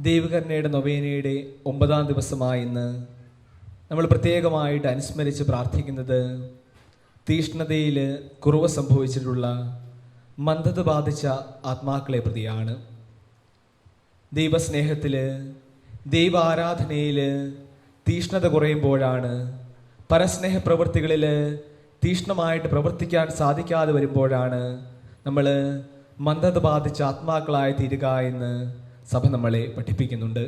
ദൈവകരുണയുടെ നൊവേനയുടെ 9-ാം ദിവസമായി ഇന്ന് നമ്മൾ പ്രത്യേകമായിട്ട് അനുസ്മരിച്ച് പ്രാർത്ഥിക്കുന്നത് തീഷ്ണതയിൽ കുറവ് സംഭവിച്ചിട്ടുള്ള മന്ദത ബാധിച്ച ആത്മാക്കളെ പ്രതിയാണ്. ദൈവസ്നേഹത്തിൽ, ദൈവ ആരാധനയിൽ തീഷ്ണത കുറയുമ്പോഴാണ്, പരസ്നേഹ പ്രവൃത്തികളിൽ തീഷ്ണമായിട്ട് പ്രവർത്തിക്കാൻ സാധിക്കാതെ വരുമ്പോഴാണ് നമ്മൾ മന്ദത ബാധിച്ച ആത്മാക്കളായി തീരുക എന്ന് സഭ നമ്മളെ പഠിപ്പിക്കുന്നുണ്ട്.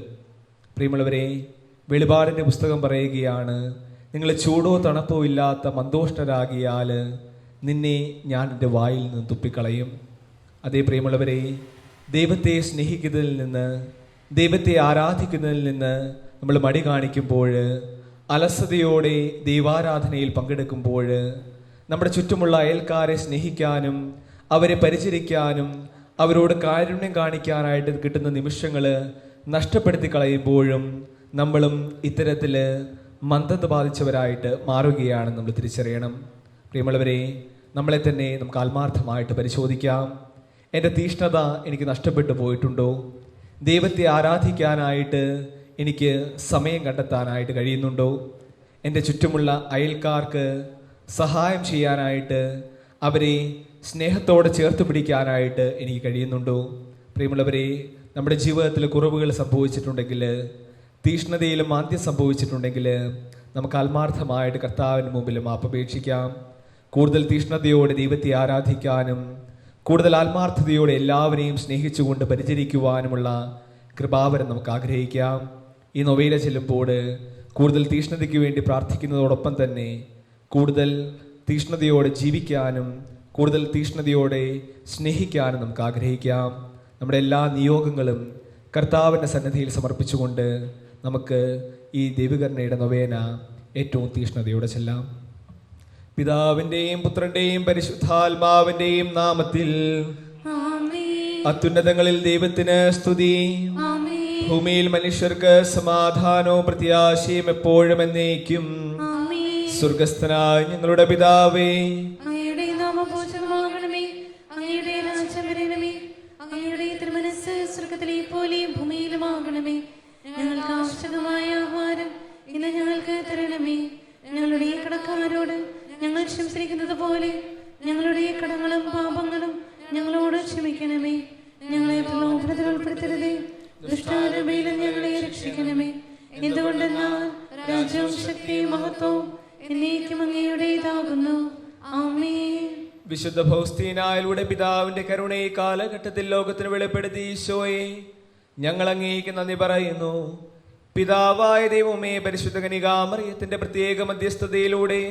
പ്രിയമുള്ളവരെ, വെളിപാടിൻ്റെ പുസ്തകം പറയുകയാണ്, നിങ്ങൾ ചൂടോ തണുപ്പോ ഇല്ലാത്ത മന്ദോഷ്ണരാകിയാൽ നിന്നെ ഞാൻ എൻ്റെ വായിൽ നിന്ന് തുപ്പിക്കളയും. അതേ പ്രിയമുള്ളവരെ, ദൈവത്തെ സ്നേഹിക്കുന്നതിൽ നിന്ന്, ദൈവത്തെ ആരാധിക്കുന്നതിൽ നിന്ന് നമ്മൾ മടി കാണിക്കുമ്പോൾ, അലസതയോടെ ദൈവാരാധനയിൽ പങ്കെടുക്കുമ്പോൾ, നമ്മുടെ ചുറ്റുമുള്ള അയൽക്കാരെ സ്നേഹിക്കാനും അവരെ പരിചരിക്കാനും അവരോട് കാരുണ്യം കാണിക്കാനായിട്ട് കിട്ടുന്ന നിമിഷങ്ങൾ നഷ്ടപ്പെടുത്തി കളയുമ്പോഴും നമ്മളും ഇത്തരത്തിൽ മന്ദത ബാധിച്ചവരായിട്ട് മാറുകയാണെന്ന് നമ്മൾ തിരിച്ചറിയണം. പ്രിയമുള്ളവരെ, നമ്മളെ തന്നെ നമുക്ക് ആത്മാർത്ഥമായിട്ട് പരിശോധിക്കാം. എൻ്റെ തീഷ്ണത എനിക്ക് നഷ്ടപ്പെട്ടു പോയിട്ടുണ്ടോ? ദൈവത്തെ ആരാധിക്കാനായിട്ട് എനിക്ക് സമയം കണ്ടെത്താനായിട്ട് കഴിയുന്നുണ്ടോ? എൻ്റെ ചുറ്റുമുള്ള അയൽക്കാർക്ക് സഹായം ചെയ്യാനായിട്ട്, അവരെ സ്നേഹത്തോടെ ചേർത്ത് പിടിക്കാനായിട്ട് എനിക്ക് കഴിയുന്നുണ്ടോ? പ്രിയമുള്ളവരെ, നമ്മുടെ ജീവിതത്തിൽ കുറവുകൾ സംഭവിച്ചിട്ടുണ്ടെങ്കിൽ, തീഷ്ണതയിൽ മാന്ദ്യം സംഭവിച്ചിട്ടുണ്ടെങ്കിൽ, നമുക്ക് ആത്മാർത്ഥമായിട്ട് കർത്താവിന് മുമ്പിൽ മാപ്പപേക്ഷിക്കാം. കൂടുതൽ തീഷ്ണതയോടെ ദൈവത്തെ ആരാധിക്കാനും കൂടുതൽ ആത്മാർത്ഥതയോടെ എല്ലാവരെയും സ്നേഹിച്ചുകൊണ്ട് പരിചരിക്കുവാനുമുള്ള കൃപാവരം നമുക്ക് ആഗ്രഹിക്കാം. ഈ നൊവേന ചെല്ലുമ്പോൾ കൂടുതൽ തീഷ്ണതയ്ക്ക് വേണ്ടി പ്രാർത്ഥിക്കുന്നതോടൊപ്പം തന്നെ കൂടുതൽ തീഷ്ണതയോടെ ജീവിക്കാനും കൂടുതൽ തീഷ്ണതയോടെ സ്നേഹിക്കാനും നമുക്ക് ആഗ്രഹിക്കാം. നമ്മുടെ എല്ലാ നിയോഗങ്ങളും കർത്താവിൻ്റെ സന്നിധിയിൽ സമർപ്പിച്ചുകൊണ്ട് നമുക്ക് ഈ ദൈവകരുണയുടെ നൊവേന ഏറ്റവും തീഷ്ണതയോടെ ചെല്ലാം. പിതാവിൻ്റെയും പുത്രൻ്റെയും പരിശുദ്ധാത്മാവിൻ്റെയും നാമത്തിൽ അത്യുന്നതങ്ങളിൽ ദൈവത്തിന് സ്തുതി, ഭൂമിയിൽ മനുഷ്യർക്ക് സമാധാനവും പ്രത്യാശയും എപ്പോഴും എന്നേക്കും. സ്വർഗസ്ഥനായ ഞങ്ങളുടെ പിതാവേ, ഞങ്ങൾക്ക് ആവശ്യമായ ആഹാരം ഇന്ന് ഞങ്ങൾക്ക് തരണമേ. ഞങ്ങളുടെ കടക്കാരോട് ഞങ്ങൾ ക്ഷമിച്ചിരിക്കുന്നത് പോലെ ഞങ്ങളുടെ കടങ്ങളും പാപങ്ങളും ഞങ്ങളോട് ക്ഷമിക്കണമേ. ഞങ്ങളെ പ്രലോഭനത്തിൽ ഉൾപ്പെടുത്തരുതേ, ദുഷ്ടാരൂപയിലും ഞങ്ങളെ രക്ഷിക്കണമേ. എന്തുകൊണ്ടെന്നാൽ രാജ്യവും ശക്തിയും മഹത്വവും എന്നേക്കും അങ്ങയുടേതാകുന്നു. ആമേൻ. വിശുദ്ധ ഫൗസ്തീനായിലൂടെ പിതാവിന്റെ കരുണയെ കാലഘട്ടത്തിൽ ലോകത്തിന് വെളിപ്പെടുത്തി ഈശോയെ ഞങ്ങൾ അങ്ങേക്ക് നന്ദി പറയുന്നു. പിതാവായ ദൈവമേ, പരിശുദ്ധ കന്യകാമറിയത്തിന്റെ പ്രത്യേക മധ്യസ്ഥതയിലൂടെ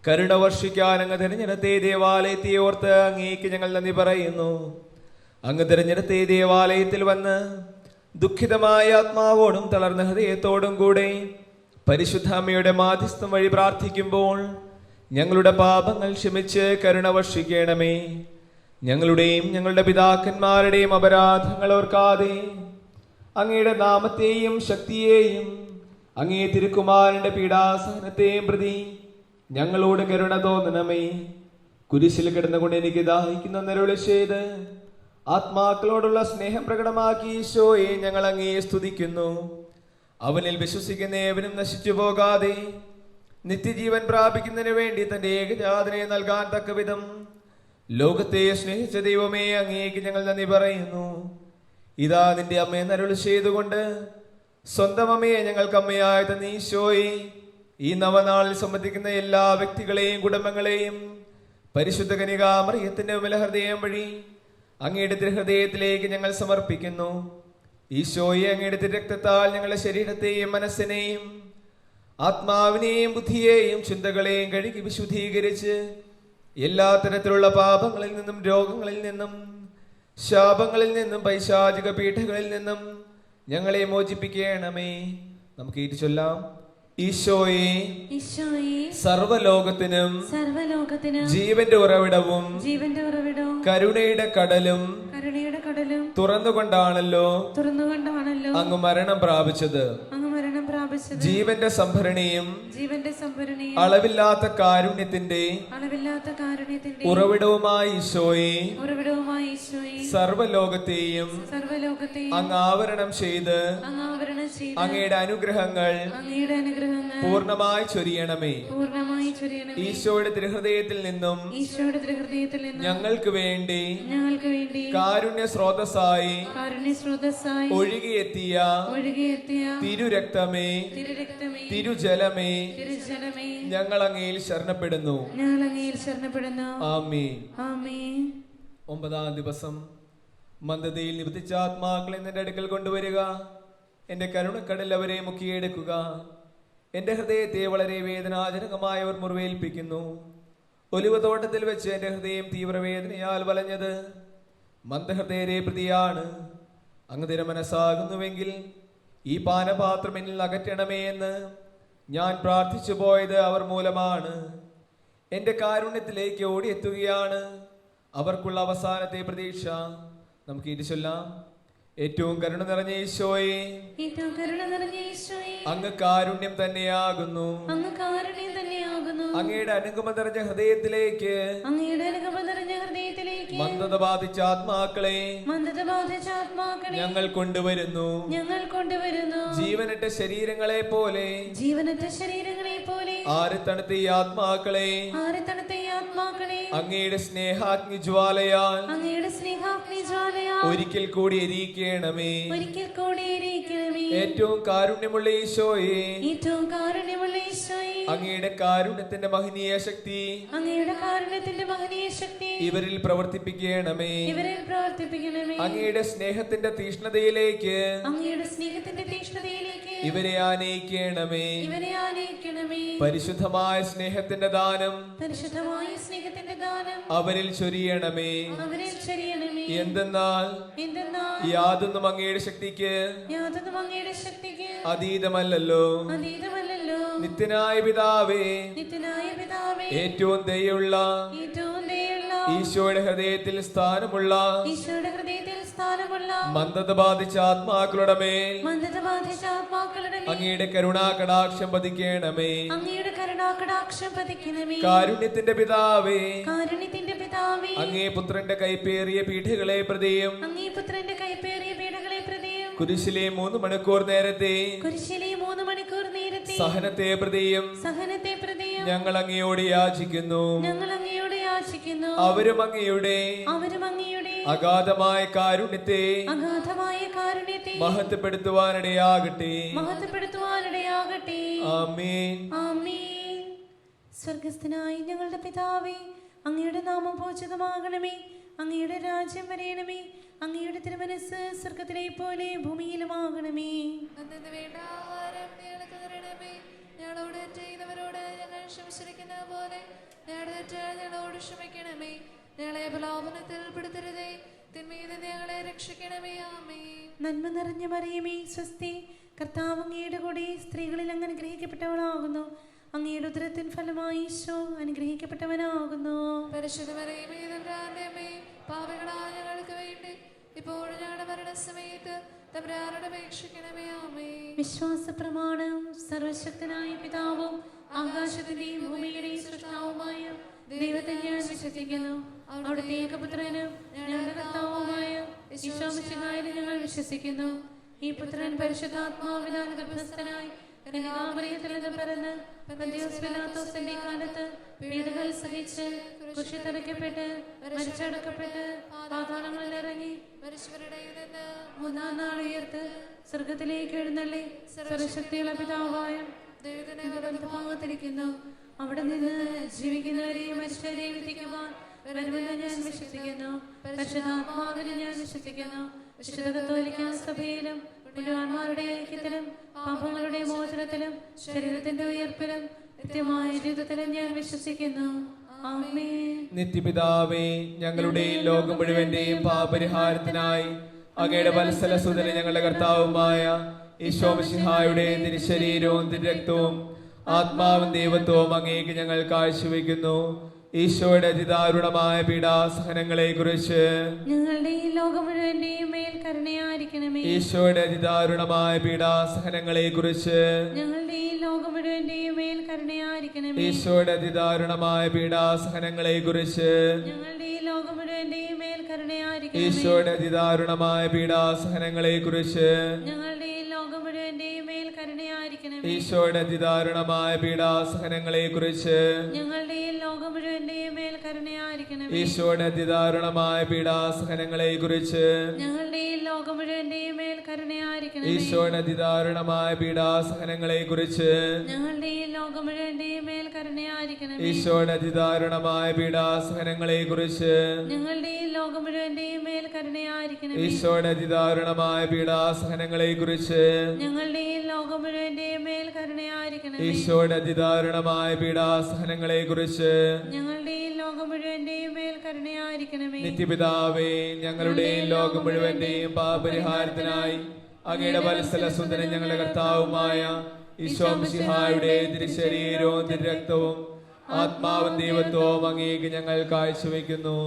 കരുണ വർഷിക്കാൻ അങ്ങ് തിരഞ്ഞെടുത്ത ദേവാലയത്തെ ഓർത്ത് അങ്ങേക്ക് ഞങ്ങൾ നന്ദി പറയുന്നു. അങ്ങ് തിരഞ്ഞെടുത്ത ദേവാലയത്തിൽ വന്ന് ദുഃഖിതമായ ആത്മാവോടും തളർന്ന ഹൃദയത്തോടും കൂടെ പരിശുദ്ധ അമ്മയുടെ മാധ്യസ്ഥം വഴി പ്രാർത്ഥിക്കുമ്പോൾ ഞങ്ങളുടെ പാപങ്ങൾ ക്ഷമിച്ച് കരുണ വർഷിക്കണമേ. ഞങ്ങളുടെയും ഞങ്ങളുടെ പിതാക്കന്മാരുടെയും അപരാധങ്ങൾ ഓർക്കാതെ അങ്ങയുടെ നാമത്തെയും ശക്തിയെയും അങ്ങേ തിരുക്കുമാരന്റെ പീഡാസഹനത്തെയും പ്രതി ഞങ്ങളോട് കരുണ തോന്നണമേ. കുരിശിൽ കിടന്നുകൊണ്ട് എനിക്ക് ദാഹിക്കുന്ന നരുളി ചെയ്ത് ആത്മാക്കളോടുള്ള സ്നേഹം പ്രകടമാക്കി ഈശോയെ ഞങ്ങൾ അങ്ങേ സ്തുതിക്കുന്നു. അവനിൽ വിശ്വസിക്കുന്ന ഏവനും നശിച്ചു പോകാതെ നിത്യജീവൻ പ്രാപിക്കുന്നതിന് വേണ്ടി തന്റെ ഏകജാതനെ നൽകാൻ തക്കവിധം ലോകത്തെ സ്നേഹിച്ച ദൈവമേ, അങ്ങേക്ക് ഞങ്ങൾ നന്ദി പറയുന്നു. ഇതാ നിന്റെ അമ്മയെ നരുളി ചെയ്തുകൊണ്ട് സ്വന്തം അമ്മയെ ഞങ്ങൾക്ക് അമ്മയായി തന്ന ഈശോയെ, ഈ നവനാളിൽ സംബന്ധിക്കുന്ന എല്ലാ വ്യക്തികളെയും കുടുംബങ്ങളെയും പരിശുദ്ധ കന്യകാമറിയത്തിന്റെ വിമല ഹൃദയം വഴി അങ്ങയുടെ തിരുഹൃദയത്തിലേക്ക് ഞങ്ങൾ സമർപ്പിക്കുന്നു. ഈശോയെ, അങ്ങയുടെ തിരുരക്തത്താൽ ഞങ്ങളുടെ ശരീരത്തെയും മനസ്സിനെയും ആത്മാവിനെയും ബുദ്ധിയെയും ചിന്തകളെയും കഴുകി വിശുദ്ധീകരിച്ച് എല്ലാ തരത്തിലുള്ള പാപങ്ങളിൽ നിന്നും രോഗങ്ങളിൽ നിന്നും ശാപങ്ങളിൽ നിന്നും പൈശാചിക പീഠകളിൽ നിന്നും ഞങ്ങളെ മോചിപ്പിക്കണമേ. നമുക്ക് ഈറ്റ് ചൊല്ലാം. ഈശോയെ, സർവ്വലോകത്തിനും ജീവന്റെ ഉറവിടവും കരുണയുടെ കടലും തുറന്നുകൊണ്ടാണല്ലോ അങ്ങ് മരണം പ്രാപിച്ചത്. മരണം പ്രാപിച്ചത്. ജീവന്റെ സംഭരണിയും അളവില്ലാത്ത കാരുണ്യത്തിന്റെ ഉറവിടവുമായി ഈശോയെ സർവ്വലോകത്തെയും അങ്ങ് ആവരണം ചെയ്ത് അങ്ങയുടെ അനുഗ്രഹങ്ങൾ പൂർണ്ണമായി ചൊരിയണമേ. ഈശോയുടെ തിരുഹൃദയത്തിൽ നിന്നും ഞങ്ങൾക്ക് വേണ്ടി കാരുണ്യ സ്രോതസ്സായി ഒഴുകിയെത്തിയ തിരുരക്തമേ, തിരുജലമേ, ഞങ്ങൾ അങ്ങയിൽ ശരണപ്പെടുന്നു. ആമേൻ. 9-ാം ദിവസം മന്ദതയിൽ നിവർത്തിച്ച ആത്മാക്കളെ നിന്റെ അടുക്കൽ കൊണ്ടുവരിക. എന്റെ കരുണക്കടൽ അവരെ മുക്കിയെടുക്കുക. എന്റെ ഹൃദയത്തെ വളരെ വേദനാജനകമായവർ മുറിവേൽപ്പിക്കുന്നു. ഒലിവ തോട്ടത്തിൽ വെച്ച് എന്റെ ഹൃദയം തീവ്രവേദനയാൽ വലഞ്ഞത് മന്ദഹൃദയരെ പ്രതിയാണ്. അങ്ങ് തിരമനസ്സാകുന്നുവെങ്കിൽ ഈ പാനപാത്രം എന്നിൽ അകറ്റണമേ എന്ന് ഞാൻ പ്രാർത്ഥിച്ചു പോയത് അവർ മൂലമാണ്. എന്റെ കാരുണ്യത്തിലേക്ക് ഓടിയെത്തുകയാണ് അവർക്കുള്ള അവസാനത്തെ പ്രതീക്ഷ. നമുക്ക് ഇത് ചൊല്ലാം. ഏറ്റവും കരുണ നിറഞ്ഞ ഈശോയെ, അങ്ങ് കാരുണ്യം തന്നെയാകുന്നു. അങ്ങയുടെ അനുകമ്പ നിറഞ്ഞ ഹൃദയത്തിലേക്ക് മന്ദത ബാധിച്ച ആത്മാക്കളെ ഞങ്ങൾ കൊണ്ടുവരുന്നു. ജീവനറ്റ ശരീരങ്ങളെ പോലെ ആരത്തണുത്ത ഈ ആത്മാക്കളെ അങ്ങയുടെ സ്നേഹാഗ്നി ജ്വാലയാൽ ഒരിക്കൽ കൂടി എരിയിക്കണമേ. ഏറ്റവും കാരുണ്യമുള്ള ഈശോയെ, അങ്ങയുടെ കാരുണ്യത്തിന്റെ മഹനീയ ശക്തി ഇവരിൽ പ്രവർത്തിപ്പിക്കണമേ. അങ്ങയുടെ സ്നേഹത്തിന്റെ തീഷ്ണതയിലേക്ക് ഇവരെ ആനയിക്കണമേ. പരിശുദ്ധമായ സ്നേഹത്തിന്റെ ദാനം അവരിൽ ചൊരിയണമേ. എന്തെന്നാൽ യാതൊന്നും അങ്ങയുടെ ശക്തിക്ക് അതീതമല്ലല്ലോ. നിത്യനായ പിതാവേ, ഏറ്റവും ദയുള്ള ഈശോയുടെ ഹൃദയത്തിൽ സ്ഥാനമുള്ള മന്ദത ബാധിച്ച ആത്മാക്കളുടെ മേൽ അങ്ങയുടെ കരുണാകടാക്ഷം പതിക്കണമേ. കാരുണ്യത്തിന്റെ പിതാവേ, അങ്ങേ പുത്രന്റെ കൈപ്പേറിയ പീഠകളെ പ്രതിയും കുരിശിലെ 3 മണിക്കൂർ നേരത്തെ സഹനത്തെ പ്രതിയും ഞങ്ങൾ അങ്ങയോട് യാചിക്കുന്നു. അവരും അങ്ങയുടെ അഗാധമായ കാരുണ്യത്തെ മഹത്വപ്പെടുത്തുവാനിടയാകട്ടെ. ആമേൻ. സ്വർഗസ്ഥനായ ഞങ്ങളുടെ പിതാവേ, അങ്ങയുടെ നാമം പൂജിതമാകണമേ. അങ്ങയുടെ രാജ്യം വരയണമേ. അങ്ങയുടെ തിരുമനസ്സ് സ്വർഗത്തിലെ പോലെ ഭൂമിയിലുമാകണമേ. ഞങ്ങളോട് ചെയ്യുന്നവരോട് ഞങ്ങൾ ക്ഷമിച്ചിരിക്കുന്ന പോലെ ഞങ്ങളോട് ക്ഷമിക്കണമേ. ഞങ്ങളെ പ്രലോഭനത്തിൽ പെടുത്തരുതേ, തിന്മയിൽ നിന്ന് ഞങ്ങളെ രക്ഷിക്കണമേ. ആമേൻ. നന്മ നിറഞ്ഞ മറിയമേ, സ്വസ്തി. കർത്താവ് അങ്ങയുടെ കൂടെ സ്ത്രീകളിൽ അങ്ങ് അനുഗ്രഹിക്കപ്പെട്ടവളാകുന്നു. അങ്ങയുടെ ഉദരത്തിൻ ഫലമായി ഈശോ അനുഗ്രഹിക്കപ്പെട്ടവനാകുന്നു. പരിശുദ്ധ മറിയമേ, തമ്പുരാന്റെ അമ്മേ, പാപികളായ ഞങ്ങൾക്ക് വേണ്ടി ഇപ്പോഴും ഞങ്ങളുടെ മരണസമയത്ത് തമ്പുരാനോട് അപേക്ഷിക്കണമേ. ആമേൻ. വിശ്വാസ പ്രമാണം. സർവശക്തനായ പിതാവും ആകാശത്തിന്റെയും ഭൂമിയുടെയും സൃഷ്ടാവുമായ ദൈവത്തെ ഞാൻ വിശ്വസിക്കുന്നു. അവിടുത്തെ ഏകപുത്രനും ഞങ്ങളുടെ കർത്താവുമായ ഈശോ മിശിഹായിൽ ഞങ്ങൾ വിശ്വസിക്കുന്നു. ഈ പുത്രൻ പരിശുദ്ധാത്മാവിനാൽ ഗർഭസ്ഥനായി കന്യകാമറിയത്തിൽ നിന്ന് പിറന്ന് പന്തിയോസ് പിലാത്തോസിന്റെ കാലത്ത് പീഡകൾ സഹിച്ച് കുരിശിൽ തറയ്ക്കപ്പെട്ട് മരിച്ചടക്കപ്പെട്ട് പാതാളങ്ങളിൽ ഇറങ്ങി മരിച്ചവരുടെ ഇടയിൽ നിന്ന് 3-ാം നാൾ ഉയർത്ത് സ്വർഗത്തിലേക്ക് എഴുന്നള്ളി സർവശക്തിയുള്ള പിതാവായ ദൈവത്തിന്റെ വലത്തുഭാഗത്തിരിക്കുന്നു. അവിടെ നിന്ന് ജീവിക്കുന്നവരെയും മരിച്ചവരെയും വിധിക്കുവാൻ വരുമെന്ന് ഞാൻ വിശ്വസിക്കുന്നു. പരിശുദ്ധാത്മാവിനെ ഞാൻ വിശ്വസിക്കുന്നു. വിശുദ്ധ കത്തോലിക്കാ സഭയിലും പുണ്യവാന്മാരുടെ ഐക്യത്തിലും പാപങ്ങളുടെ മോചനത്തിലും ശരീരത്തിന്റെ ഉയർപ്പിലും നിത്യമായ ജീവിതത്തിലും ഞാൻ വിശ്വസിക്കുന്നു. ആമേൻ. നിത്യപിതാവേ, ഞങ്ങളുടെയും ലോകം മുഴുവന്റെയും പാപപരിഹാരത്തിനായി അങ്ങയുടെ വത്സലസുതനെ ഞങ്ങളുടെ കർത്താവുമായ ഈശോ മിശിഹായുടെ തിരുശരീരവും തിരുരക്തവും ആത്മാവും ദൈവത്വവും അങ്ങേക്ക് ഞങ്ങൾ കാഴ്ചവെക്കുന്നു. ഈശോയുടെ അതിദാരുണമായ പീഡാസഹനങ്ങളെ കുറിച്ച് ഞങ്ങളുടെയും ലോകം മുഴുവന്റെയും മേൽ കരുണയായിരിക്കണമേ. ഈശോയുടെ അതിദാരുണമായ പീഡാസഹനങ്ങളെ കുറിച്ച് ഞങ്ങളുടെയും ലോകം മുഴുവന്റെയും മേൽ കരുണയായിരിക്കണമേ. ഈശോയുടെ അതിദാരുണമായ പീഡാസഹനങ്ങളെ കുറിച്ച് ഞങ്ങളുടെയും ലോകം മുഴുവന്റെയും മേൽ കരുണയായിരിക്കണമേ. ഈശോയുടെ അതിദാരുണമായ പീഡാസഹനങ്ങളെ കുറിച്ച് ഞങ്ങളുടെയും ലോകം മുഴുവന്റെയും മേൽ കരുണയായിരിക്കണമേ. ഈശോയുടെ അതിദാരുണമായ പീഡാസഹനങ്ങളെ കുറിച്ച് ഞങ്ങളുടെയും ലോകം മുഴുവന്റെയും മേൽ കരുണയായിരിക്കണമേ. ഈശോയുടെ അതിദാരുണമായ പീഡാസഹനങ്ങളെ കുറിച്ച് ഞങ്ങളുടെയും ലോകം മുഴുവന്റെയും മേൽ കരുണയായിരിക്കണമേ. ഈശോയുടെ അതിദാരുണമായ പീഡാസഹനങ്ങളെ കുറിച്ച് ഞങ്ങളുടെയും ലോകം മുഴുവന്റെയും മേൽ കരുണയായിരിക്കണമേ. ഈശോയുടെ അതിദാരുണമായ പീഡാസഹനങ്ങളെ കുറിച്ച് ഞങ്ങളുടെയും ലോകം മുഴുവന്റെയും മേൽ കരുണയായിരിക്കണമേ. ഈശോയുടെ അതിദാരുണമായ പീഡാസഹനങ്ങളെ കുറിച്ച് ഞങ്ങളുടെയും ലോകം മുഴുവന്റെയും മേൽ കരുണയായിരിക്കണമേ. ഈശോയുടെ അതിദാരുണമായ പീഡാസഹനങ്ങളെ കുറിച്ച് ഞങ്ങളുടെയും ലോകം മുഴുവന്റെയും മേൽ കരുണയായിരിക്കണമേ. നിത്യപിതാവേ, ഞങ്ങളുടെയും ലോകം മുഴുവന്റെയും പാപപരിഹാരത്തിനായി അങ്ങയുടെ വത്സലസുന്ദരൻ ഞങ്ങളുടെ കർത്താവുമായ ഈശോ മിശിഹായുടെ തിരുശരീരവും തിരുരക്തവും ആത്മാവും ദൈവത്വവും അങ്ങേക്ക് ഞങ്ങൾ കാഴ്ചവെക്കുന്നു.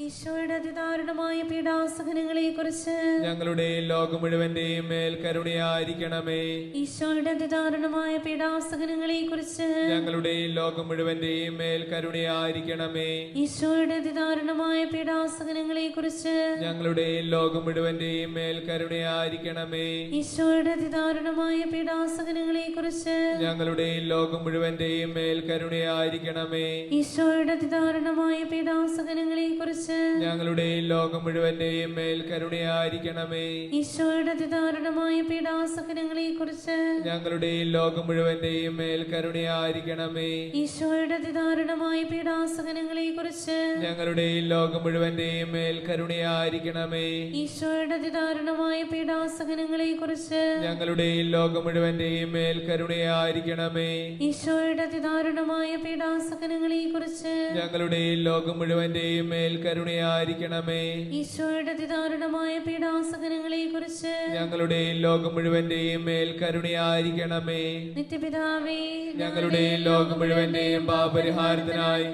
ഈശോയുടെ അതിദാരുണമായ പീഡാസഹനങ്ങളെ കുറിച്ച് ഞങ്ങളുടെയും ലോകം മുഴുവന്റെയും മേൽ കരുണയായിരിക്കണമേ. ഈശോയുടെ അതിദാരുണമായ പീഡാസഹനങ്ങളെ കുറിച്ച് ഞങ്ങളുടെയും ലോകം മുഴുവന്റെയും മേൽ കരുണയായിരിക്കണമേ. ഈശോയുടെ അതിദാരുണമായ പീഡാസഹനങ്ങളെ കുറിച്ച് ഞങ്ങളുടെയും ലോകം മുഴുവന്റെയും മേൽ കരുണയായിരിക്കണമേ. ഈശോയുടെ അതിദാരുണമായ പീഡാസഹനങ്ങളെ കുറിച്ച് ഞങ്ങളുടെയും ലോകം മുഴുവന്റെയും മേൽ കരുണയായിരിക്കണമേ. ഈശോയുടെ അതിദാരുണമായ പീഡാസഹനങ്ങളെ കുറിച്ച് ഞങ്ങളുടെയും ലോകം മുഴുവന്റെയും മേൽ കരുണയായിരിക്കണമേ. ഈശോയുടെ അതിദാരുണമായ പീഡാസഹനങ്ങളെ കുറിച്ച് ഞങ്ങളുടെയും ലോകം മുഴുവന്റെയും മേൽ കരുണയായിരിക്കണമേ. ഈശോയുടെ അതിദാരുണമായ പീഡാസഹനങ്ങളെ കുറിച്ച് ഞങ്ങളുടെയും ലോകം മുഴുവന്റെയും മേൽ കരുണയായിരിക്കണമേ. ഈശോയുടെ അതിദാരുണമായ പീഡാസഹനങ്ങളെ കുറിച്ച് ഞങ്ങളുടെയും ലോകം മുഴുവന്റെയും മേൽ കരുണയായിരിക്കണമേ. ഈശോയുടെ അതിദാരുണമായ പീഡാസഹനങ്ങളെ കുറിച്ച് ഞങ്ങളുടെയും ലോകം മുഴുവന്റെയും മേൽ കരുണയായിരിക്കണമേ. ഈശോയുടെ അതിദാരുണമായ പീഡാസഹനങ്ങളെ കുറിച്ച് ഞങ്ങളുടെയും ലോകം മുഴുവന്റെയും മേൽ കരുണയായിരിക്കണമേ. നിത്യപിതാവേ, ഞങ്ങളുടെയും ലോകം മുഴുവന്റെയും പാപപരിഹാരത്തിനായി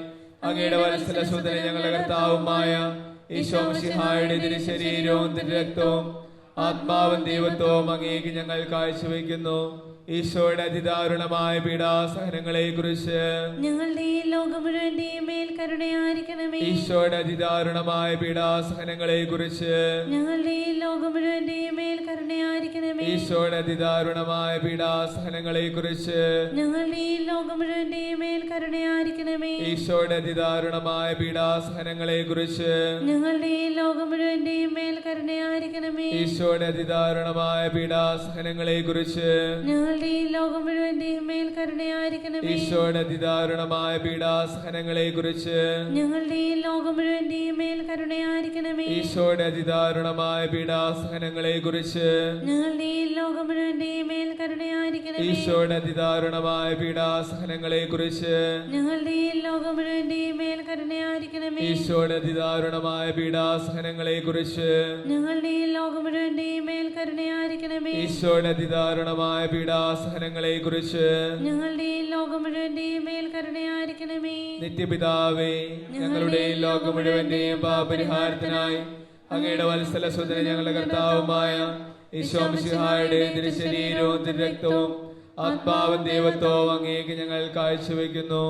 അങ്ങയുടെ വത്സലസുന്ദരൻ ഞങ്ങളുടെ കർത്താവുമായ ഈശോ മിശിഹായുടെ തിരുശരീരവും തിരുരക്തവും ആത്മാവും ദൈവത്വവും അങ്ങേക്ക് ഞങ്ങൾ കാഴ്ചവെക്കുന്നു. ഈശോയുടെ അതിദാരുണമായ പീഡാസഹനങ്ങളെ കുറിച്ച് ഞങ്ങളുടെയും ലോകം മുഴുവന്റെയും മേൽ കരുണയായിരിക്കണമേ. ഈശോയുടെ അതിദാരുണമായ പീഡാസഹനങ്ങളെ കുറിച്ച് ഞങ്ങളുടെയും ലോകം മുഴുവന്റെയും മേൽ കരുണയായിരിക്കണമേ. ഈശോയുടെ അതിദാരുണമായ പീഡാസഹനങ്ങളെ കുറിച്ച് ഞങ്ങളുടെയും ലോകം മുഴുവന്റെയും മേൽ കരുണയായിരിക്കണമേ. ഈശോയുടെ അതിദാരുണമായ പീഡാസഹനങ്ങളെ കുറിച്ച് ഞങ്ങളുടെയും ലോകം മുഴുവന്റെയും മേൽ കരുണയായിരിക്കണമേ. ഈശോയുടെ അതിദാരുണമായ പീഡാസഹനങ്ങളെ കുറിച്ച് ഞങ്ങളുടെയും ലോകം മുഴുവന്റെയും മേൽ കരുണയായിരിക്കണമേ. ഈശോയുടെ അതിദാരുണമായ പീഡാസഹനങ്ങളെ കുറിച്ച് ഞങ്ങളുടെയും ലോകം മുഴുവന്റെയും മേൽ കരുണയായിരിക്കണമേ. ഈശോയുടെ അതിദാരുണമായ പീഡാസഹനങ്ങളെ കുറിച്ച് ഞങ്ങളുടെയും ലോകം മുഴുവന്റെയും മേൽ കരുണയായിരിക്കണമേ. ഈശോയുടെ അതിദാരുണമായ പീഡാസഹനങ്ങളെ കുറിച്ച് ഞങ്ങളുടെയും ലോകം മുഴുവന്റെയും മേൽ കരുണയായിരിക്കണമേ. ഈശോയുടെ അതിദാരുണമായ പീഡാസഹനങ്ങളെ കുറിച്ച് ഞങ്ങളുടെയും ലോകം മുഴുവന്റെയും മേൽ കരുണയായിരിക്കണമേ. ഈശോയുടെ അതിദാരുണമായ പീഡാസഹനങ്ങളെ കുറിച്ച് ഞങ്ങളുടെയും ലോകം മുഴുവന്റെയും മേൽ കരുണയായിരിക്കണമേ. നിത്യപിതാവേ, ഞങ്ങളുടെയും ലോകം മുഴുവന്റെയും പാപപരിഹാരത്തിനായി അങ്ങയുടെ വത്സലസുന്ദരൻ ഞങ്ങളുടെ കർത്താവുമായ ഈശോ മിശിഹായുടെ തിരുശരീരവും തിരുരക്തവും ആത്മാവും ദൈവത്വവും അങ്ങേക്ക് ഞങ്ങൾ കാഴ്ചവെക്കുന്നു.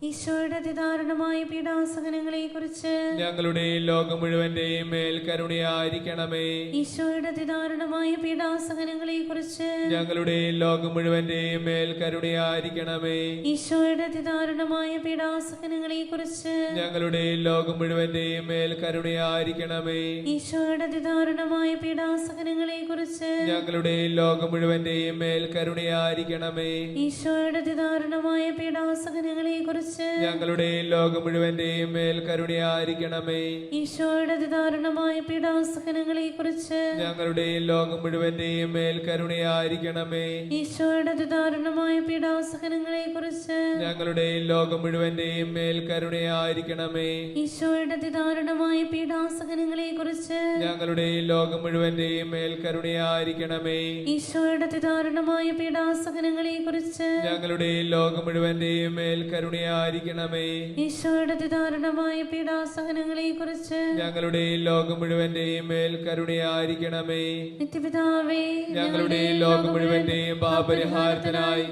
ഈശോയുടെ അതിദാരുണമായ പീഡാസഹനങ്ങളെ കുറിച്ച് ഞങ്ങളുടെയും ലോകം മുഴുവന്റെയും മേൽ കരുണയായിരിക്കണമേ. ഈശോയുടെ അതിദാരുണമായ പീഡാസഹനങ്ങളെ കുറിച്ച് ഞങ്ങളുടെയും ലോകം മുഴുവന്റെയും മേൽ കരുണയായിരിക്കണമേ. ഈശോയുടെ അതിദാരുണമായ പീഡാസഹനങ്ങളെ കുറിച്ച് ഞങ്ങളുടെയും ലോകം മുഴുവന്റെയും മേൽ കരുണയായിരിക്കണമേ. ഈശോയുടെ അതിദാരുണമായ പീഡാസഹനങ്ങളെ കുറിച്ച് ഞങ്ങളുടെയും ലോകം മുഴുവന്റെയും മേൽ കരുണയായിരിക്കണമേ. ഈശോയുടെ അതിദാരുണമായ പീഡാസഹനങ്ങളെ കുറിച്ച് ഞങ്ങളുടെയും ലോകം മുഴുവന്റെയും മേൽ കരുണയായിരിക്കണമേ. ഈശോയുടെ അതിദാരുണമായ പീഡാസഹനങ്ങളെ കുറിച്ച് ഞങ്ങളുടെയും ലോകം മുഴുവന്റെയും മേൽ കരുണയായിരിക്കണമേ. കരുണയായിരിക്കണമേ. ഈശോയുടെ അതിദാരുണമായ പീഡാസഹനങ്ങളെ കുറിച്ച് ഞങ്ങളുടെയും ലോകം മുഴുവന്റെയും മേൽ കരുണയായിരിക്കണമേ. ഈശോയുടെ അതിദാരുണമായ പീഡാസഹനങ്ങളെ കുറിച്ച് ഞങ്ങളുടെയും ലോകം മുഴുവന്റെയും മേൽ കരുണയായിരിക്കണമേ. ഈശോയുടെ അതിദാരുണമായ പീഡാസഹനങ്ങളെ കുറിച്ച് ഞങ്ങളുടെയും ലോകം മുഴുവന്റെയും മേൽ കരുണയായിരിക്കണമേ. ഈശോയുടെ അതിദാരുണമായ പീഡാസഹനങ്ങളെ കുറിച്ച് ഞങ്ങളുടെയും ലോകം മുഴുവന്റെയും മേൽ കരുണയായിരിക്കണമേ. നിത്യപിതാവേ, ഞങ്ങളുടെയും ലോകം മുഴുവന്റെയും പാപപരിഹാരത്തിനായി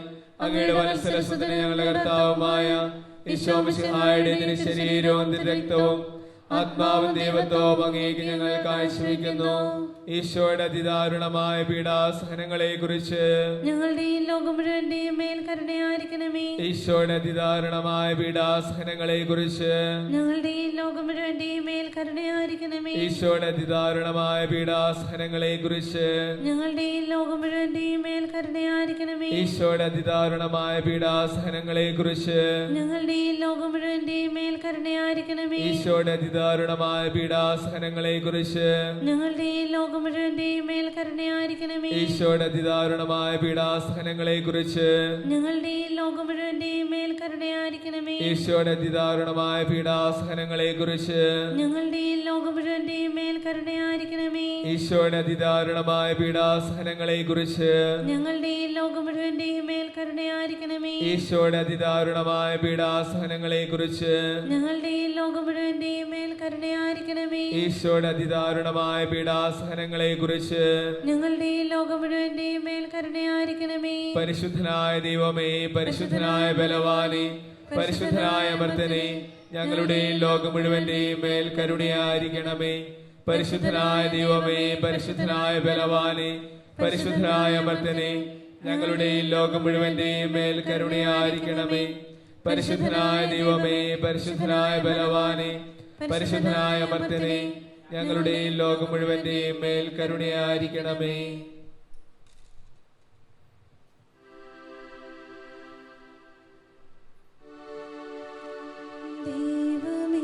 അങ്ങയുടെ വത്സലസുതനെ ഞങ്ങളുടെ കർത്താവുമായ ഈശോ മിശിഹായുടെ ശരീരവും രക്തവും ആത്മാവും ദൈവത്വവും അങ്ങേക്ക് ഞങ്ങൾ കാഴ്ചവെക്കുന്നു. ഈശോയുടെ അതിദാരുണമായ പീഡാസഹനങ്ങളെ കുറിച്ച് ഞങ്ങളുടെയും ലോകം മുഴുവന്റെയും മേൽ കരുണയായിരിക്കണമേ. ഈശോയുടെ അതിദാരുണമായ പീഡാസഹനങ്ങളെ കുറിച്ച് ഞങ്ങളുടെയും ലോകം മുഴുവന്റെയും മേൽ കരുണയായിരിക്കണമേ. ഈശോയുടെ അതിദാരുണമായ പീഡാസഹനങ്ങളെ കുറിച്ച് ഞങ്ങളുടെയും ലോകം മുഴുവന്റെയും മേൽ കരുണയായിരിക്കണമേ. ഈശോയുടെ അതിദാരുണമായ പീഡാസഹനങ്ങളെ കുറിച്ച് ഞങ്ങളുടെയും ലോകം മുഴുവന്റെയും മേൽ കരുണയായിരിക്കണമേ. ഈശോയുടെ അതിദാരുണമായ പീഡാസഹനങ്ങളെ കുറിച്ച് ഞങ്ങളുടെയും ലോകം മുഴുവന്റെയും മേൽ കരുണയായിരിക്കണമേ. ഈശോയുടെ അതിദാരുണമായ പീഡാസഹനങ്ങളെ കുറിച്ച് ഞങ്ങളുടെയും ലോകം മുഴുവന്റെയും മേൽ കരുണയായിരിക്കണമേ. ഈശോയുടെ അതിദാരുണമായ പീഡാസഹനങ്ങളെ കുറിച്ച് ഞങ്ങളുടെയും ലോകം മുഴുവന്റെയും മേൽ കരുണയായിരിക്കണമേ. ഈശോയുടെ അതിദാരുണമായ പീഡാസഹനങ്ങളെ കുറിച്ച് ഞങ്ങളുടെയും ലോകം മുഴുവന്റെയും മേൽ കരുണയായിരിക്കണമേ. ഈശോയുടെ അതിദാരുണമായ പീഡാസഹനങ്ങളെ കുറിച്ച് ഞങ്ങളുടെയും ലോകം മുഴുവന്റെയും മേൽ കരുണയായിരിക്കണമേ. ഈശോയുടെ അതിദാരുണമായ പീഡാസഹനങ്ങളെ കുറിച്ച് ഞങ്ങളുടെയും ലോകം മുഴുവന്റെയും മേൽ കരുണയായിരിക്കണമേ. പരിശുദ്ധനായ ദൈവമേ, പരിശുദ്ധനായ ബലവാനെ, പരിശുദ്ധനായ അമർത്തനെ, ഞങ്ങളുടെയും ലോകം മുഴുവന്റെയും മേൽ കരുണയായിരിക്കണമേ. പരിശുദ്ധനായ ദൈവമേ, പരിശുദ്ധനായ ബലവാനെ, പരിശുദ്ധനായ അമർത്തനെ, ഞങ്ങളുടെയും ലോകം മുഴുവന്റെയും മേൽ കരുണയായിരിക്കണമേ. പരിശുദ്ധനായ ദൈവമേ, പരിശുദ്ധനായ ബലവാനെ, പരിശുദ്ധനായ അമർത്തനെ, ഞങ്ങളുടെയും ലോകം മുഴുവന്റെയും മേൽ കരുണയായിരിക്കണമേ. ദൈവമേ,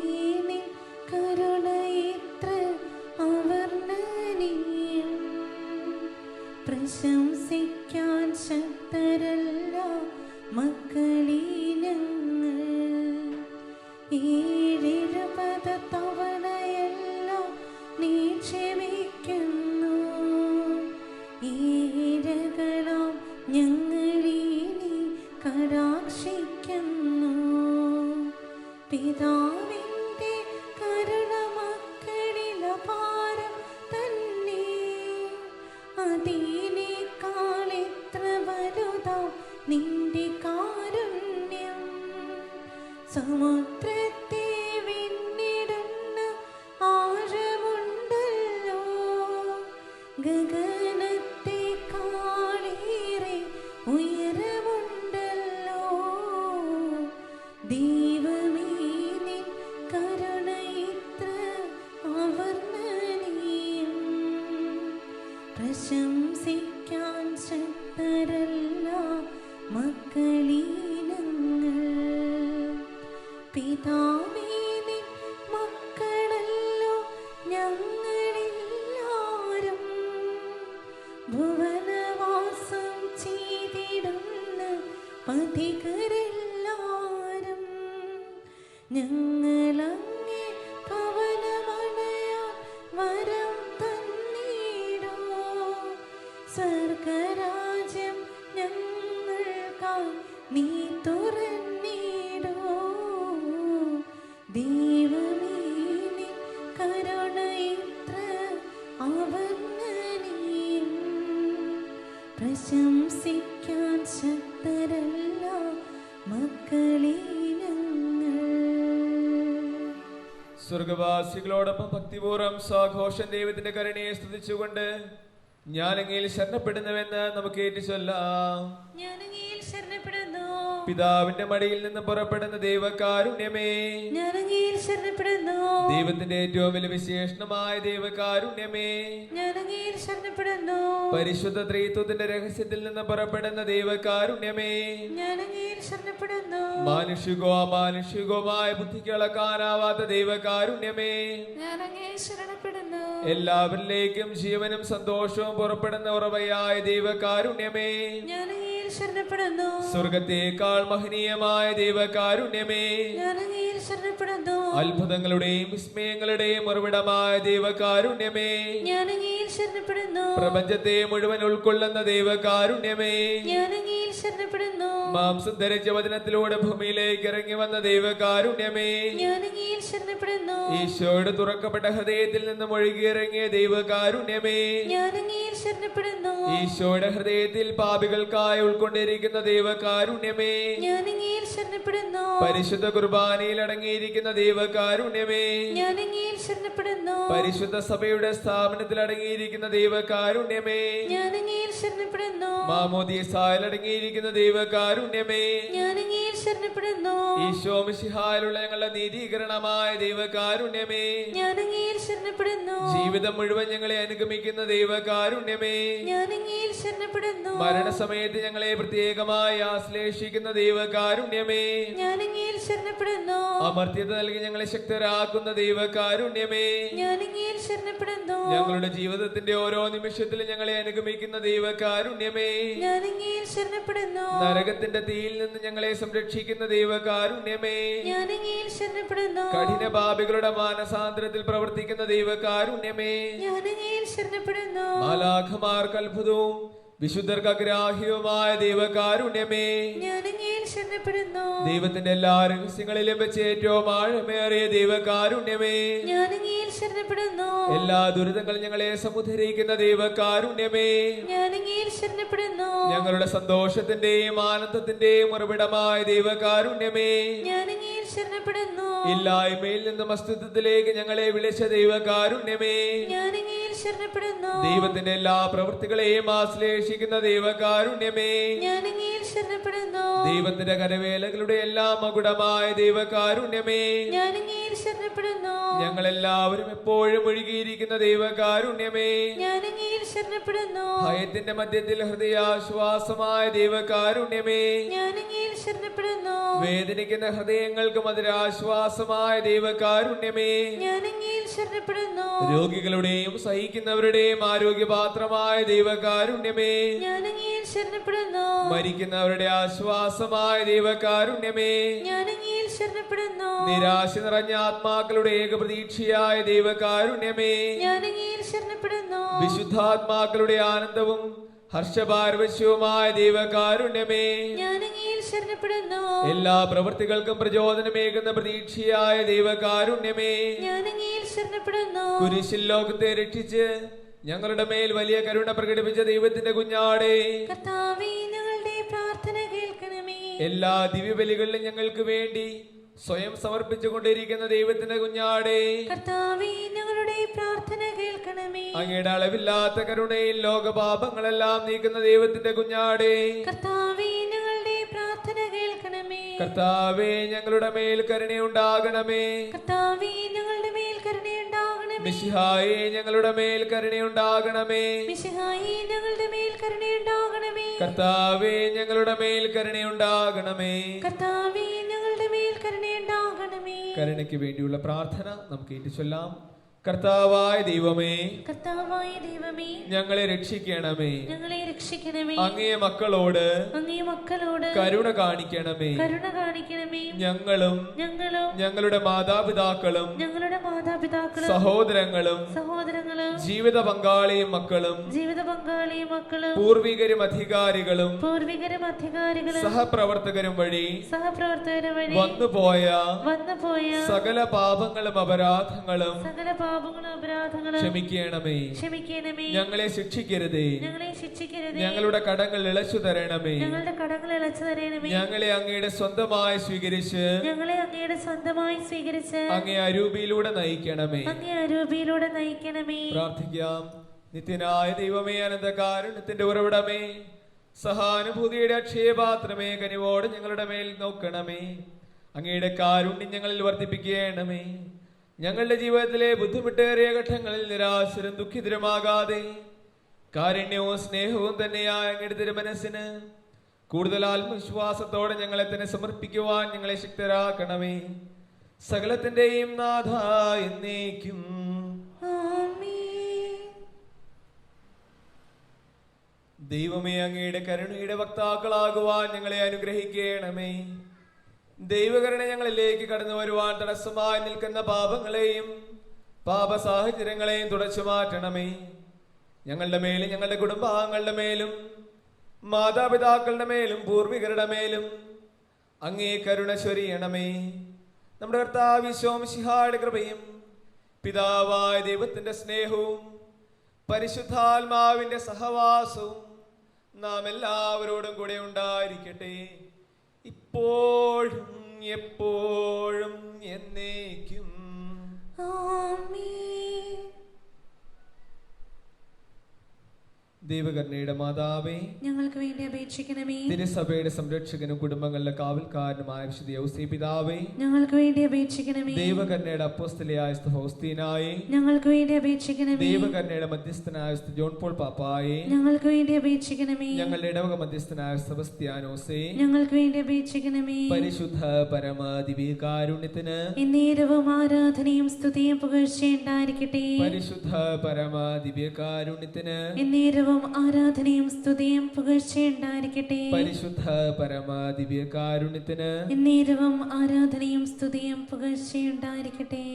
നിൻ കരുണ എത്ര അവർണ്ണനീയം. പ്രശംസിക്കാൻ ശക്തരല്ല മക്കളെ ഞങ്ങൾ. 70 തവണയെല്ലാം നീ ക്ഷമിക്കുന്നു. ഈരകളാം ഞങ്ങളെ നീ കടാക്ഷിക്കുന്നു. പിതാവിന്റെ കരുണ മക്കളിൽ അപാരം തന്നെ. അതിനേക്കാൾ എത്ര വലുതാം നിന്റെ കാരുണ്യം. സമുദ്രത്തെ വെന്നിടുന്ന ആഴമുണ്ടല്ലോ. ഗഗനത്തെക്കാളേറെ ഉയരമുണ്ടല്ലോ. ദൈവമേ, നിൻ കരുണ എത്ര അവർണ്ണനീയം. പ്രശംസിക്കാൻ ശക്തരല്ല മക്കളെ ഞങ്ങൾ. പിതാവേ, നിൻ മക്കളല്ലോ ഞങ്ങളെല്ലാരും. ഭുവനവാസം ചെയ്തിടുന്ന പഥികരെല്ലാരും. ഞങ്ങളങ്ങേ ഭവനമണയാൻ വരം തന്നീടോ. സ്വർഗരാജ്യം ഞങ്ങൾക്കായി നീ തുറന്നീടോ. ദൈവമേ, നിൻ കരുണ എത്ര അവർണ്ണനീയം. പ്രശംസിക്കാൻ ശക്തരല്ല മക്കളെ ഞങ്ങൾ. സ്വർഗവാസികളോടൊപ്പം ഭക്തിപൂർവ്വം സാഘോഷം ദൈവത്തിന്റെ കരുണയെ സ്തുതിച്ചുകൊണ്ട് ഞാൻ അങ്ങയിൽ ശരണപ്പെടുന്നുവെന്ന് നമുക്ക് ഏറ്റുചൊല്ലാം. ഞാൻ അങ്ങയിൽ ശരണപ്പെടുന്നു. പിതാവിന്റെ മടിയിൽ നിന്ന് പുറപ്പെടുന്ന ദൈവകാരുണ്യമേ, ഞാൻ അങ്ങയിൽ ശരണപ്പെടുന്നു. ദൈവത്തിന്റെ ഏറ്റവും വലിയ വിശേഷണമായ ദൈവകാരുണ്യമേ, ഞാൻ അങ്ങയിൽ ശരണപ്പെടുന്നു. പരിശുദ്ധ ത്രിത്വത്തിന്റെ രഹസ്യത്തിൽ നിന്ന് പുറപ്പെടുന്ന ദൈവകാരുണ്യമേ, ഞാൻ അങ്ങയിൽ ശരണപ്പെടുന്നു. മാനുഷികോ അമാനുഷികവുമായ ബുദ്ധിക്ക് അളക്കാനാവാത്ത ദൈവകാരുണ്യമേ, ഞാൻ അങ്ങേ ശരണപ്പെടുന്നു. എല്ലാവരിലേക്കും ജീവനും സന്തോഷവും പുറപ്പെടുന്ന ഉറവയായ ദൈവകാരുണ്യമേ, ഞാൻ അങ്ങയിൽ ശരണപ്പെടുന്നു. സ്വർഗത്തേക്കാൾ മഹനീയമായ ദൈവകാരുണ്യമേ, ഞാൻ അങ്ങയിൽ ശരണപ്പെടുന്നു. അത്ഭുതങ്ങളുടെയും വിസ്മയങ്ങളുടെയും ഉറവിടമായ ദൈവകാരുണ്യമേ, ഞാൻ അങ്ങയിൽ ശരണപ്പെടുന്നു. പ്രപഞ്ചത്തെ മുഴുവൻ ഉൾക്കൊള്ളുന്ന ദൈവകാരുണ്യമേ, ഞാൻ അങ്ങയിൽ ശരണപ്പെടുന്നു. മാംസം ധരിച്ച വചനത്തിലൂടെ ഭൂമിയിലേക്ക് ഇറങ്ങി വന്ന ദൈവകാരുണ്യമേ, ഞാൻ അങ്ങയിൽ ശരണപ്പെടുന്നു. ഈശോയുടെ തുറക്കപ്പെട്ട ഹൃദയത്തിൽ നിന്നും ഒഴുകിയിറങ്ങിയ ദൈവകാരുണ്യമേ, ഞാൻ അങ്ങയിൽ ശരണപ്പെടുന്നു. ഈശോയുടെ ഹൃദയത്തിൽ പാപികൾക്കായി ഉൾക്കൊണ്ടിരിക്കുന്ന ദൈവകാരുണ്യമേ, ഞാൻ അങ്ങയിൽ ശരണപ്പെടുന്നു. പരിശുദ്ധ കുർബാനയിൽ അടങ്ങിയിരിക്കുന്ന ദൈവകാരുണ്യമേ, ഞാൻ അങ്ങയിൽ ശരണപ്പെടുന്നു. പരിശുദ്ധ സഭയുടെ സ്ഥാപനത്തിൽ അടങ്ങിയിരിക്കുന്ന ദൈവകാരുണ്യമേ, ഞാൻ അങ്ങയിൽ ശരണപ്പെടുന്നു. മാമോദീസായിൽ അടങ്ങിയിരിക്കുന്ന ദൈവകാരുണ്യമേ, ഞാൻ അങ്ങയിൽ ശരണപ്പെടുന്നു. ഈശോ മിശിഹായിലുള്ള ഞങ്ങളുടെ നീതീകരണമായ ദൈവകാരുണ്യമേ, ഞാൻ അങ്ങയിൽ ശരണപ്പെടുന്നു. ജീവിതം മുഴുവൻ ഞങ്ങളെ അനുഗമിക്കുന്ന ദൈവകാരുണ്യമേ, ഞാൻ അങ്ങയിൽ ശരണപ്പെടുന്നു. മരണസമയത്ത് ഞങ്ങളെ പ്രത്യേകമായി ആശ്ലേഷിക്കുന്ന ദൈവകാരുണ്യമേ, ഞാൻ അങ്ങയിൽ ശരണപ്പെടുന്നു. അമർത്യത നൽകി ഞങ്ങളെ ശക്തരാക്കുന്ന ദൈവകാരുണ്യമേ, ഞാൻ അങ്ങയിൽ ശരണപ്പെടുന്നു. ഞങ്ങളുടെ ജീവിതത്തിന്റെ ഓരോ നിമിഷത്തിലും ഞങ്ങളെ അനുഗമിക്കുന്ന ദൈവകാരുണ്യമേ, ഞാൻ അങ്ങയിൽ ശരണപ്പെടുന്നു. നരകത്തിന്റെ തീയിൽ നിന്ന് ഞങ്ങളെ സംരക്ഷിക്കുന്ന ദൈവകാരുണ്യമേ, ഞാൻ അങ്ങയിൽ ശരണപ്പെടുന്നു. കഠിന പാപികളുടെ മാനസാന്തരത്തിൽ പ്രവർത്തിക്കുന്ന ദൈവകാരുണ്യമേ, ഞാൻ അങ്ങയിൽ ശരണപ്പെടുന്നു. മാലാഖമാർക്ക് അത്ഭുതവും വിശുദ്ധർക്ക് അഗ്രാഹ്യവുമായ ദൈവകാരുണ്യമേ, ഞാൻ അങ്ങയിൽ ശരണപ്പെടുന്നു. ദൈവത്തിന്റെ എല്ലാ രഹസ്യങ്ങളിലും വെച്ച് ഏറ്റവും ആഴമേറിയ ദൈവകാരുണ്യമേ, ഞാൻ അങ്ങയിൽ ശരണപ്പെടുന്നു. എല്ലാ ദുരിതങ്ങളും ഞങ്ങളെ സമുദ്ധരിക്കുന്ന ദൈവകാരുണ്യമേ, ഞാൻ അങ്ങയിൽ ശരണപ്പെടുന്നു. ഞങ്ങളുടെ സന്തോഷത്തിന്റെയും ആനന്ദത്തിന്റെയും ഉറവിടമായ ദൈവകാരുണ്യമേ, ഞാൻ അങ്ങയിൽ ശരണപ്പെടുന്നു. ഇല്ലായ്മയിൽ നിന്നും അസ്തിത്വത്തിലേക്ക് ഞങ്ങളെ വിളിച്ച ദൈവകാരുണ്യമേ, ഞാൻ അങ്ങയിൽ ശരണപ്പെടുന്നു. ദൈവത്തിന്റെ എല്ലാ പ്രവൃത്തികളെയും ആശ്ലേഷിക്കുന്ന ദൈവകാരുണ്യമേ, ഞാൻ അങ്ങയിൽ ശരണപ്പെടുന്നു. ദൈവത്തിന്റെ കരവേലകളുടെ എല്ലാം മകുടമായ ദൈവകാരുണ്യമേ, ഞാൻ അങ്ങയിൽ ശരണപ്പെടുന്നു. ഞങ്ങളെല്ലാവരും എപ്പോഴും ഒഴുകിയിരിക്കുന്ന ദൈവകാരുണ്യമേ, ഞാൻ അങ്ങയിൽ ശരണപ്പെടുന്നു. ഭയത്തിന്റെ മധ്യത്തിൽ ഹൃദയാശ്വാസമായ ദൈവകാരുണ്യമേ, ഞാൻ അങ്ങയിൽ ശരണപ്പെടുന്നു. വേദനിക്കുന്ന ഹൃദയങ്ങൾക്ക് മധുരാശ്വാസമായ ദൈവകാരുണ്യമേ, ഞാൻ അങ്ങയിൽ ശരണപ്പെടുന്നു. രോഗികളുടെയും സഹിക്കുന്നവരുടെയും ആരോഗ്യപാത്രമായ ദൈവകാരുണ്യമേ, ഞാൻ അങ്ങയിൽ ശരണപ്പെടുന്നു. മരിക്കുന്നവരുടെ ആശ്വാസമായ ദൈവകാരുണ്യമേ, ഞാൻ അങ്ങയിൽ ശരണപ്പെടുന്നു. നിരാശ നിറഞ്ഞ ആത്മാക്കളുടെ ഏകപ്രതീക്ഷയായ ദൈവകാരുണ്യമേ, ഞാൻ അങ്ങയിൽ ശരണപ്പെടുന്നു. വിശുദ്ധാത്മാക്കളുടെ ആനന്ദവും ഹർഷപാർവശ്യവുമായ ദൈവകാരുണ്യമേ, ഞാൻ അങ്ങയിൽ ശരണപ്പെടുന്നു. എല്ലാ പ്രവൃത്തികൾക്കും പ്രചോദനമേകുന്ന പ്രതീക്ഷയായ ദൈവകാരുണ്യമേ, ഞാൻ അങ്ങയിൽ ശരണപ്പെടുന്നു. കുരിശിൽ ലോകത്തെ രക്ഷിച്ച് ഞങ്ങളുടെ മേൽ വലിയ കരുണ പ്രകടിപ്പിച്ച ദൈവത്തിന്റെ കുഞ്ഞാടേ, കർത്താവേ, ഞങ്ങളുടെ പ്രാർത്ഥന കേൾക്കണമേ. എല്ലാ ദിവ്യബലികളിലും ഞങ്ങൾക്ക് വേണ്ടി സ്വയം സമർപ്പിച്ചുകൊണ്ടിരിക്കുന്ന ദൈവത്തിന്റെ കുഞ്ഞാടേ, കർത്താവേ, ഞങ്ങളുടെ പ്രാർത്ഥന കേൾക്കണമേ. അങ്ങയുടെ അളവില്ലാത്ത കരുണയിൽ ലോകപാപങ്ങളെല്ലാം നീക്കുന്ന ദൈവത്തിന്റെ കുഞ്ഞാടേ, കർത്താവേ, ഞങ്ങളുടെ പ്രാർത്ഥന കേൾക്കണമേ. കർത്താവേ, ഞങ്ങളുടെ മേൽ കരുണയുണ്ടാകണമേ. കർത്താവേ, ഞങ്ങളുടെ മേൽ കരുണയുണ്ടാകണമേ. മിശിഹായേ, ഞങ്ങളുടെ മേൽ കരുണയുണ്ടാകണമേ. മിശിഹായേ, ഞങ്ങളുടെ മേൽ കരുണയുണ്ടാകണമേ. കർത്താവേ, ഞങ്ങളുടെ മേൽ കരുണയുണ്ടാകണമേ. കർത്താവേ, ഞങ്ങളുടെ മേൽ കരുണയുണ്ടാകണമേ. കരുണയ്ക്ക് വേണ്ടിയുള്ള പ്രാർത്ഥന നമുക്ക് ഏറ്റുചൊല്ലാം. കർത്താവായ ദൈവമേ, കർത്താവായ ദൈവമേ, ഞങ്ങളെ രക്ഷിക്കണമേ. ഞങ്ങളെ രക്ഷിക്കണമേ. അങ്ങേ മക്കളോട് അങ്ങേ മക്കളോട് കരുണ കാണിക്കണമേ. കരുണ കാണിക്കണമേ. ഞങ്ങളും ഞങ്ങളുടെ മാതാപിതാക്കളും ഞങ്ങളുടെ മാതാപിതാക്കളും സഹോദരങ്ങളും ജീവിത പങ്കാളിയും മക്കളും പൂർവികരും അധികാരികളും സഹപ്രവർത്തകരും വഴി വന്നുപോയ സകല പാപങ്ങളും അപരാധങ്ങളും ക്ഷമിക്കണമേ. ഞങ്ങളെ ശിക്ഷിക്കരുതേ. ഞങ്ങളുടെ കടങ്ങൾ ഇളച്ചു തരണമേ. ഞങ്ങളെ അങ്ങയുടെ സ്വന്തമായി സ്വീകരിച്ച് അങ്ങേ അരൂപിയിലൂടെ നയിക്കണമേ. പ്രാർത്ഥിക്കാം. നിത്യനായ ദൈവമേ, അനന്തകാരുണ്യത്തിന്റെ ഉറവിടമേ, സഹാനുഭൂതിയുടെ അക്ഷയപാത്രമേ, കനിവോടെ ഞങ്ങളുടെ മേൽ നോക്കണമേ. അങ്ങയുടെ കാരുണ്യം ഞങ്ങളിൽ വർദ്ധിപ്പിക്കണമേ. ഞങ്ങളുടെ ജീവിതത്തിലെ ബുദ്ധിമുട്ടേറിയ ഘട്ടങ്ങളിൽ നിരാശരും ദുഃഖിതരുമാകാതെ കാരുണ്യവും സ്നേഹവും തന്നെയായ അങ്ങയുടെ തിരുമനസ്സിന് കൂടുതൽ ആത്മവിശ്വാസത്തോടെ ഞങ്ങളെ തന്നെ സമർപ്പിക്കുവാൻ ഞങ്ങളെ ശക്തരാക്കണമേ. സകലത്തിന്റെയും നാഥ എന്നേക്കും. ദൈവമേ, അങ്ങയുടെ കരുണയുടെ വക്താക്കളാകുവാൻ ഞങ്ങളെ അനുഗ്രഹിക്കണമേ. ദൈവകരുണ ഞങ്ങളിലേക്ക് കടന്നു വരുവാൻ തടസ്സമായി നിൽക്കുന്ന പാപങ്ങളെയും പാപ സാഹചര്യങ്ങളെയും തുടച്ചു മാറ്റണമേ. ഞങ്ങളുടെ മേലും ഞങ്ങളുടെ കുടുംബാംഗങ്ങളുടെ മേലും മാതാപിതാക്കളുടെ മേലും പൂർവികരുടെ മേലും അങ്ങേ കരുണ ചൊരിയണമേ. നമ്മുടെ കർത്താവ് ഈശോ മിശിഹായുടെ കൃപയും പിതാവായ ദൈവത്തിന്റെ സ്നേഹവും പരിശുദ്ധാത്മാവിന്റെ സഹവാസവും നാം എല്ലാവരോടും കൂടെ ഉണ്ടായിരിക്കട്ടെ, ഇപ്പോഴും എപ്പോഴും എന്നേക്കും. ദൈവകരുണയുടെ മാതാവേ, ഞങ്ങൾക്ക് വേണ്ടി അപേക്ഷിക്കണമേ. തിരുസഭയുടെ സംരക്ഷകനും കുടുംബങ്ങളിലെ കാവൽക്കാരനുമായ വിശുദ്ധ യൗസേ പിതാവേ, ഞങ്ങൾക്ക് വേണ്ടി അപേക്ഷിക്കണമേ. ദൈവകരുണയുടെ അപ്പോസ്തലയായ വിശുദ്ധ ഫൗസ്തീനായേ, ഞങ്ങൾക്ക് വേണ്ടി അപേക്ഷിക്കണമേ. ദൈവകരുണയുടെ മധ്യസ്ഥനായ വിശുദ്ധ ജോൺ പോൾ പാപ്പായേ, ഞങ്ങൾക്ക് വേണ്ടി അപേക്ഷിക്കണമേ. ഞങ്ങളുടെ ഇടവക മധ്യസ്ഥനായ സെബസ്ത്യാനോസേ, ഞങ്ങൾക്ക് വേണ്ടി അപേക്ഷിക്കണമേ. പരിശുദ്ധ പരമ ദിവ്യകാരുണ്യത്തിന് എന്നേരവും ആരാധനയും സ്തുതിയും പുകഴ്ചയുണ്ടായിരിക്കട്ടെ. പരിശുദ്ധ പരമ ദിവ്യകാരുണ്യത്തിന് എന്നേരവും ആരാധനയും സ്തുതിയും പുകഴ്ചയുണ്ടായിരിക്കട്ടെ. പരിശുദ്ധ പരമ ദിവ്യകാരുണ്യത്തിന് എന്നേരവും ആരാധനയും സ്തുതിയും പുകഴ്ചയുണ്ടായിരിക്കട്ടെ.